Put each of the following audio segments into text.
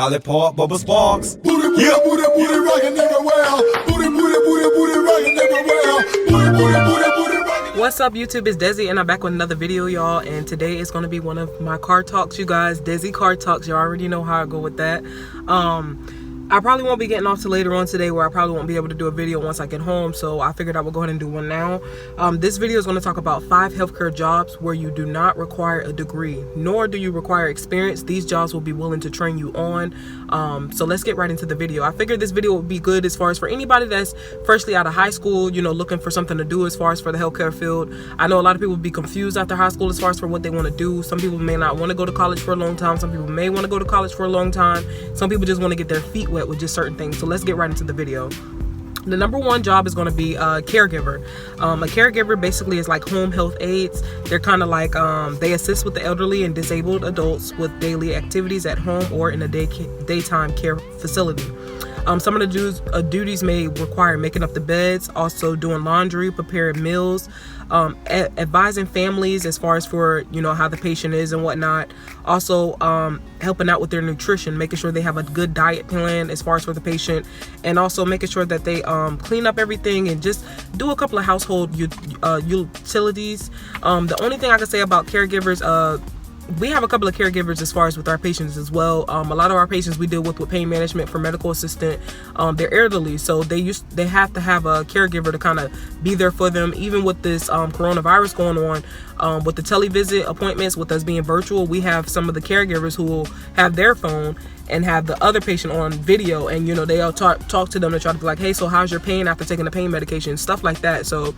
Scarlet Park, Bubba Sparks. Booty, booty, booty, booty, rockin' everywhere. Booty, booty, booty, booty, rockin' everywhere. Booty, booty, booty, booty, rockin'. What's up, YouTube? It's Desi, and I'm back with another video, y'all. And today is going to be one of my car talks, you guys. Desi car talks. You already know how I go with that. I probably won't be getting off till later on today, where I probably won't be able to do a video once I get home, so I figured I would go ahead and do one now. This video is going to talk about 5 healthcare jobs where you do not require a degree, nor do you require experience. These jobs will be willing to train you on. So let's get right into the video. I figured this video would be good as far as for anybody that's freshly out of high school, you know, looking for something to do as far as for the healthcare field. I know a lot of people be confused after high school as far as for what they want to do. Some people may not want to go to college for a long time. Some people may want to go to college for a long time. Some people just want to get their feet wet with just certain things. So let's get right into the video. The number one job is going to be a caregiver. A caregiver basically is like home health aides. They're kind of like they assist with the elderly and disabled adults with daily activities at home or in a daytime care facility. Some of the duties may require making up the beds, also doing laundry, preparing meals, advising families as far as for, you know, how the patient is and whatnot. Also helping out with their nutrition, making sure they have a good diet plan as far as for the patient, and also making sure that they clean up everything and just do a couple of household utilities. The only thing I can say about caregivers, we have a couple of caregivers as far as with our patients as well. A lot of our patients we deal with pain management for medical assistant. They're elderly, so they have to have a caregiver to kind of be there for them. Even with this coronavirus going on, with the televisit appointments, with us being virtual, we have some of the caregivers who will have their phone and have the other patient on video, and you know, they'll talk to them and try to be like, hey, so how's your pain after taking the pain medication, stuff like that. So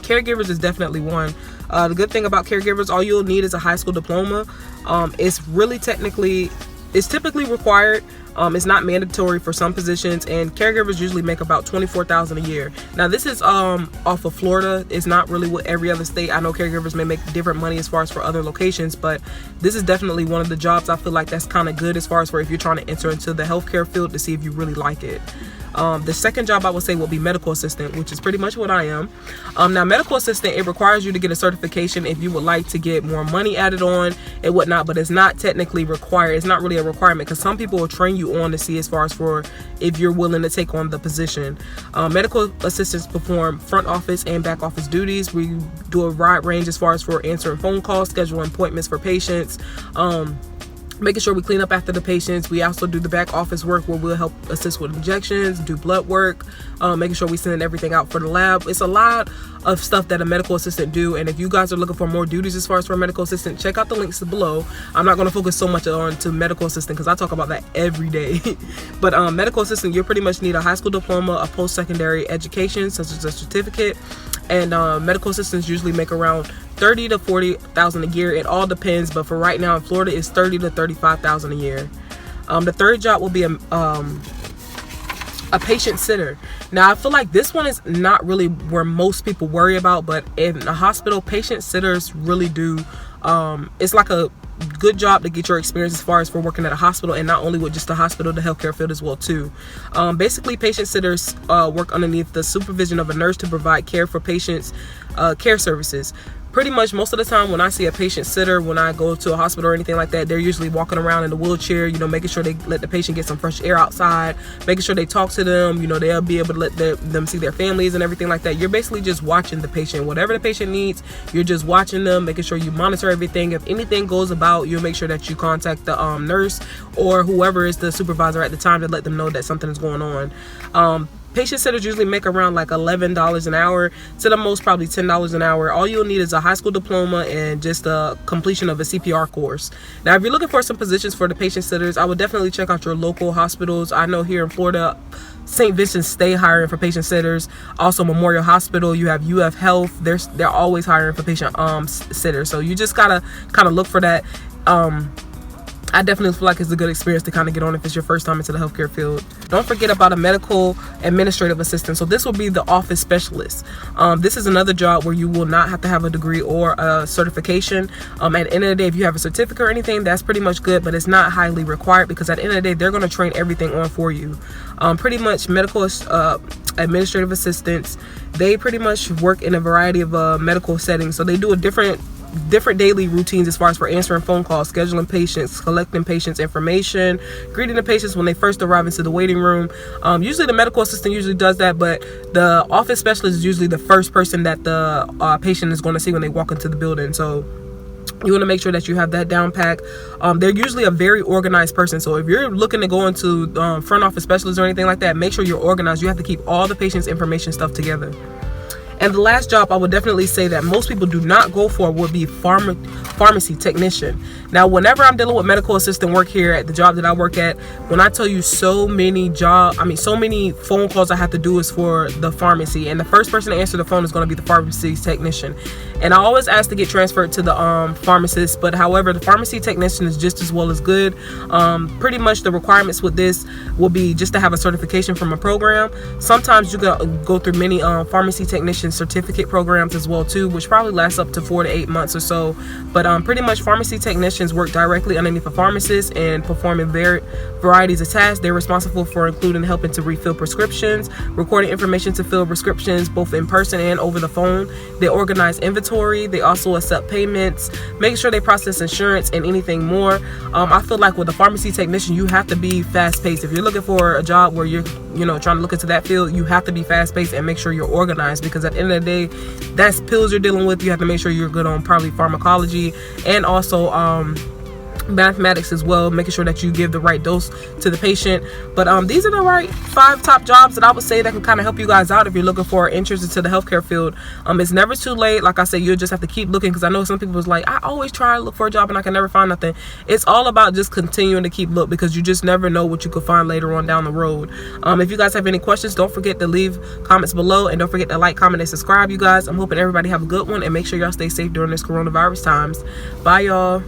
caregivers is definitely one. The good thing about caregivers, all you'll need is a high school diploma. It's typically required. It's not mandatory for some positions, and caregivers usually make about $24,000 a year. Now this is off of Florida. It's not really what every other state. I know caregivers may make different money as far as for other locations, but this is definitely one of the jobs I feel like that's kind of good as far as for if you're trying to enter into the healthcare field to see if you really like it. The second job I would say will be medical assistant, which is pretty much what I am. Now medical assistant, it requires you to get a certification if you would like to get more money added on and whatnot, but it's not technically required. It's not really a requirement, because some people will train you on to see as far as for if you're willing to take on the position. Medical assistants perform front office and back office duties. We do a wide range as far as for answering phone calls, scheduling appointments for patients, making sure we clean up after the patients. We also do the back office work where we'll help assist with injections, do blood work, making sure we send everything out for the lab. It's a lot of stuff that a medical assistant do, and if you guys are looking for more duties as far as for a medical assistant, check out the links below. I'm not going to focus so much on to medical assistant because I talk about that every day. But medical assistant, you pretty much need a high school diploma, a post-secondary education such as a certificate, and medical assistants usually make around $30,000 to $40,000 a year. It all depends, but for right now in Florida, it's $30,000 to $35,000 a year. The third job will be a patient sitter. Now I feel like this one is not really where most people worry about, but in a hospital, patient sitters really do. It's like a good job to get your experience as far as for working at a hospital, and not only with just the hospital, the healthcare field as well too. Basically, patient sitters work underneath the supervision of a nurse to provide care for patients' care services. Pretty much most of the time when I see a patient sitter, when I go to a hospital or anything like that, they're usually walking around in a wheelchair, you know, making sure they let the patient get some fresh air outside, making sure they talk to them, you know, they'll be able to let them see their families and everything like that. You're basically just watching the patient. Whatever the patient needs, you're just watching them, making sure you monitor everything. If anything goes about, you'll make sure that you contact the nurse or whoever is the supervisor at the time to let them know that something is going on. Patient sitters usually make around like $11 an hour to the most probably $10 an hour. All you'll need is a high school diploma and just a completion of a CPR course. Now, if you're looking for some positions for the patient sitters, I would definitely check out your local hospitals. I know here in Florida, St. Vincent's stay hiring for patient sitters. Also Memorial Hospital, you have UF Health. They're always hiring for patient sitters. So you just gotta kind of look for that. I definitely feel like it's a good experience to kind of get on if it's your first time into the healthcare field. Don't forget about a medical administrative assistant. So this will be the office specialist. This is another job where you will not have to have a degree or a certification. At the end of the day, if you have a certificate or anything, that's pretty much good, but it's not highly required, because at the end of the day, they're going to train everything on for you. Pretty much medical administrative assistants, they pretty much work in a variety of medical settings. So they do a different different daily routines as far as for answering phone calls, scheduling patients, collecting patients' information, greeting the patients when they first arrive into the waiting room. Usually the medical assistant usually does that, but the office specialist is usually the first person that the patient is going to see when they walk into the building. So you want to make sure that you have that down pack. They're usually a very organized person. So if you're looking to go into front office specialists or anything like that, make sure you're organized. You have to keep all the patient's information stuff together. And the last job I would definitely say that most people do not go for would be pharmacy technician. Now, whenever I'm dealing with medical assistant work here at the job that I work at, when I tell you so many phone calls I have to do is for the pharmacy, and the first person to answer the phone is going to be the pharmacy technician. And I always ask to get transferred to the pharmacist, but however, the pharmacy technician is just as well as good. Pretty much the requirements with this will be just to have a certification from a program. Sometimes you go through many pharmacy technician certificate programs as well too, which probably lasts up to 4 to 8 months or so. But pretty much pharmacy technicians work directly underneath a pharmacist and performing varieties of tasks. They're responsible for including helping to refill prescriptions, recording information to fill prescriptions both in person and over the phone. They organize inventory. They also accept payments, making sure they process insurance and anything more. I feel like with a pharmacy technician, you have to be fast paced. If you're looking for a job where you're trying to look into that field, you have to be fast paced and make sure you're organized, because at the end of the day, that's pills you're dealing with. You have to make sure you're good on probably pharmacology and also mathematics as well, making sure that you give the right dose to the patient. But these are the right 5 top jobs that I would say that can kind of help you guys out if you're looking for interest into the healthcare field. It's never too late. Like I said, you'll just have to keep looking, because I know some people was like, I always try to look for a job and I can never find nothing. It's all about just continuing to keep look, because you just never know what you could find later on down the road. If you guys have any questions, don't forget to leave comments below, and don't forget to like, comment, and subscribe, you guys. I'm hoping everybody have a good one, and make sure y'all stay safe during this coronavirus times. Bye, y'all.